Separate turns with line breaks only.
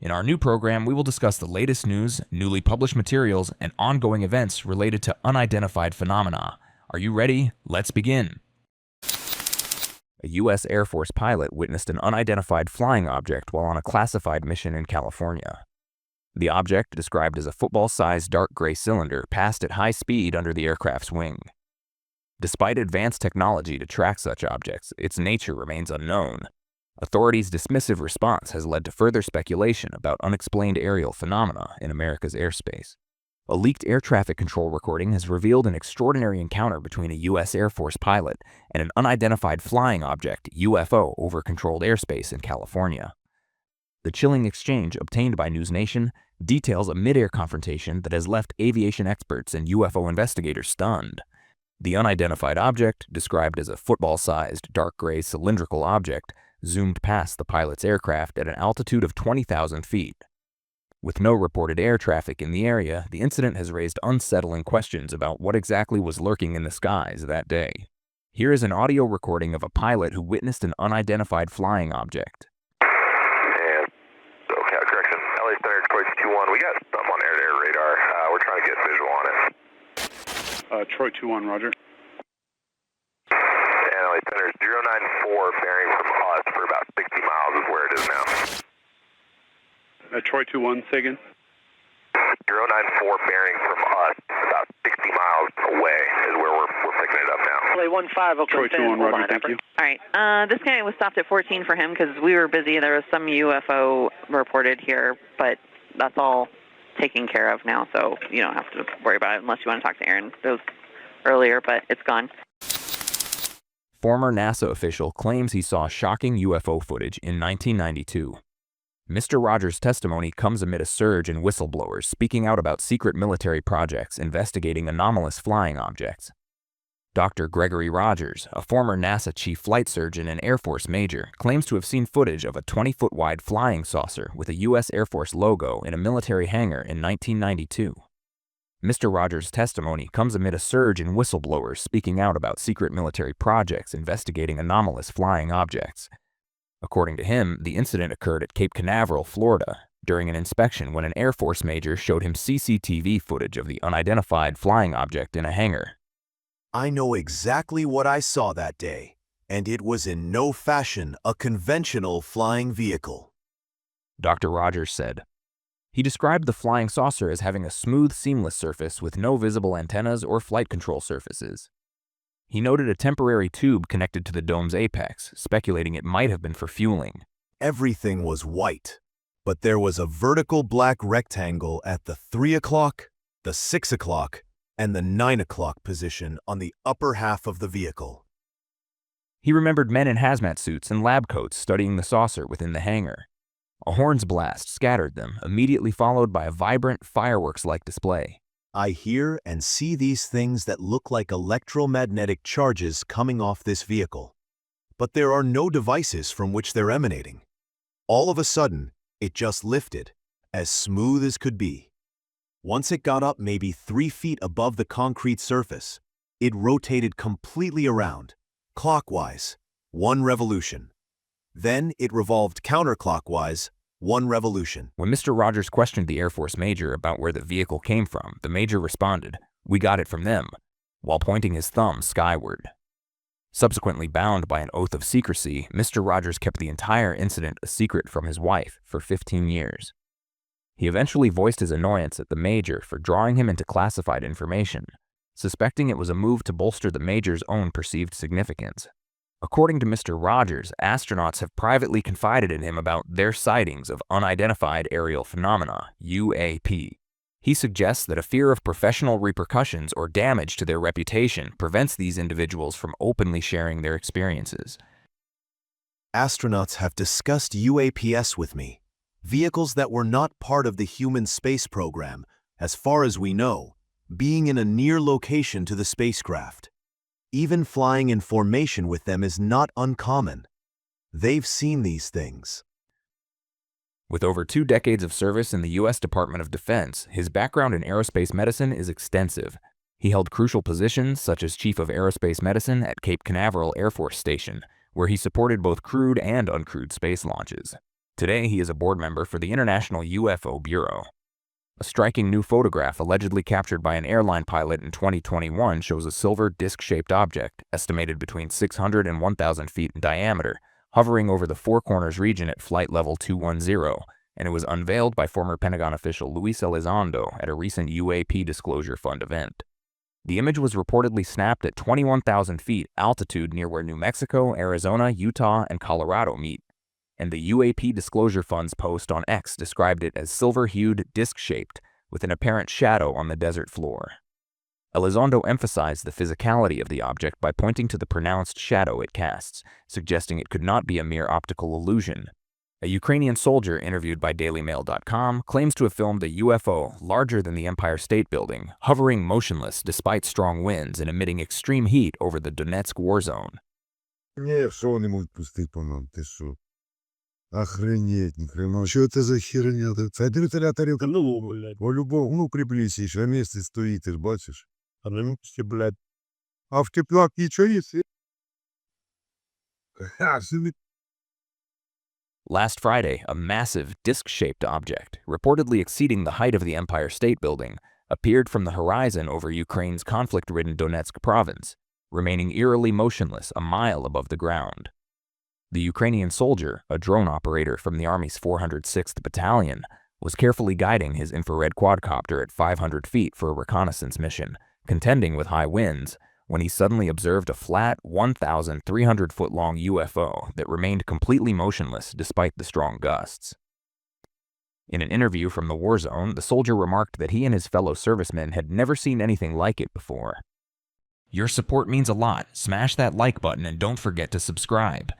In our new program, we will discuss the latest news, newly published materials, and ongoing events related to unidentified phenomena. Are you ready? Let's begin. A U.S. Air Force pilot witnessed an unidentified flying object while on a classified mission in California. The object, described as a football-sized dark gray cylinder, passed at high speed under the aircraft's wing. Despite advanced technology to track such objects, its nature remains unknown. Authorities' dismissive response has led to further speculation about unexplained aerial phenomena in America's airspace. A leaked air traffic control recording has revealed an extraordinary encounter between a U.S. Air Force pilot and an unidentified flying object, UFO, over controlled airspace in California. The chilling exchange obtained by News Nation details a mid-air confrontation that has left aviation experts and UFO investigators stunned. The unidentified object, described as a football-sized, dark gray cylindrical object, zoomed past the pilot's aircraft at an altitude of 20,000 feet. With no reported air traffic in the area, the incident has raised unsettling questions about what exactly was lurking in the skies that day. Here is an audio recording of a pilot who witnessed an unidentified flying object.
And, okay, correction, LA Standard 221, we got something on air-to-air radar. We're trying to get visual on it.
Troy 21, Roger.
And LA Standard 094 bearing from us for about 60 miles is where it is now.
Troy 21, say again.
094 bearing from us about 60 miles away is where we're picking it up now.
LA 15,
Troy 21, Roger, thank you.
All right, this guy was stopped at 14 for him because we were busy. There was some UFO reported here, but that's all taken care of now, so you don't have to worry about it unless you want to talk to Aaron. It was earlier, but it's gone.
Former NASA official claims he saw shocking UFO footage in 1992. Mr. Rogers' testimony comes amid a surge in whistleblowers speaking out about secret military projects investigating anomalous flying objects. Dr. Gregory Rogers, a former NASA chief flight surgeon and Air Force major, claims to have seen footage of a 20-foot wide flying saucer with a U.S. Air Force logo in a military hangar in 1992. Mr. Rogers' testimony comes amid a surge in whistleblowers speaking out about secret military projects investigating anomalous flying objects. According to him, the incident occurred at Cape Canaveral, Florida, during an inspection when an Air Force major showed him CCTV footage of the unidentified flying object in a hangar.
I know exactly what I saw that day, and it was in no fashion a conventional flying vehicle,
Dr. Rogers said. He described the flying saucer as having a smooth, seamless surface with no visible antennas or flight control surfaces. He noted a temporary tube connected to the dome's apex, speculating it might have been for fueling.
Everything was white, but there was a vertical black rectangle at the 3 o'clock, the 6 o'clock, and the 9 o'clock position on the upper half of the vehicle.
He remembered men in hazmat suits and lab coats studying the saucer within the hangar. A horn's blast scattered them, immediately followed by a vibrant, fireworks-like display.
I hear and see these things that look like electromagnetic charges coming off this vehicle. But there are no devices from which they're emanating. All of a sudden, it just lifted, as smooth as could be. Once it got up maybe 3 feet above the concrete surface, it rotated completely around, clockwise, 1 revolution. Then it revolved counterclockwise, 1 revolution.
When Mr. Rogers questioned the Air Force major about where the vehicle came from, the major responded, "We got it from them," while pointing his thumb skyward. Subsequently bound by an oath of secrecy, Mr. Rogers kept the entire incident a secret from his wife for 15 years. He eventually voiced his annoyance at the major for drawing him into classified information, suspecting it was a move to bolster the major's own perceived significance. According to Mr. Rogers, astronauts have privately confided in him about their sightings of Unidentified Aerial Phenomena, UAP. He suggests that a fear of professional repercussions or damage to their reputation prevents these individuals from openly sharing their experiences.
Astronauts have discussed UAPs with me, vehicles that were not part of the human space program, as far as we know, being in a near location to the spacecraft. Even flying in formation with them is not uncommon. They've seen these things.
With over 2 decades of service in the U.S. Department of Defense, his background in aerospace medicine is extensive. He held crucial positions such as Chief of Aerospace Medicine at Cape Canaveral Air Force Station, where he supported both crewed and uncrewed space launches. Today, he is a board member for the International UFO Bureau. A striking new photograph allegedly captured by an airline pilot in 2021 shows a silver disc-shaped object, estimated between 600 and 1,000 feet in diameter, hovering over the Four Corners region at flight level 210, and it was unveiled by former Pentagon official Luis Elizondo at a recent UAP Disclosure Fund event. The image was reportedly snapped at 21,000 feet altitude near where New Mexico, Arizona, Utah, and Colorado meet, and the UAP Disclosure Fund's post on X described it as silver-hued, disc-shaped, with an apparent shadow on the desert floor. Elizondo emphasized the physicality of the object by pointing to the pronounced shadow it casts, suggesting it could not be a mere optical illusion. A Ukrainian soldier interviewed by DailyMail.com claims to have filmed a UFO larger than the Empire State Building, hovering motionless despite strong winds and emitting extreme heat over the Donetsk war zone.
Не, что они могут пустить по нам, ты что? Охренеть, ни хрена. Что это за херня? Смотри, тарелка, ну, блядь. По-любому, ну, приблизишь, на месте стоит, ты ж бачишь. А на месте, блядь. А в теплак ничего есть? Ха,
Last Friday, a massive, disc-shaped object, reportedly exceeding the height of the Empire State Building, appeared from the horizon over Ukraine's conflict-ridden Donetsk province, remaining eerily motionless a mile above the ground. The Ukrainian soldier, a drone operator from the Army's 406th Battalion, was carefully guiding his infrared quadcopter at 500 feet for a reconnaissance mission, contending with high winds, when he suddenly observed a flat, 1,300-foot-long UFO that remained completely motionless despite the strong gusts. In an interview from the war zone, the soldier remarked that he and his fellow servicemen had never seen anything like it before. Your support means a lot. Smash that like button and don't forget to subscribe.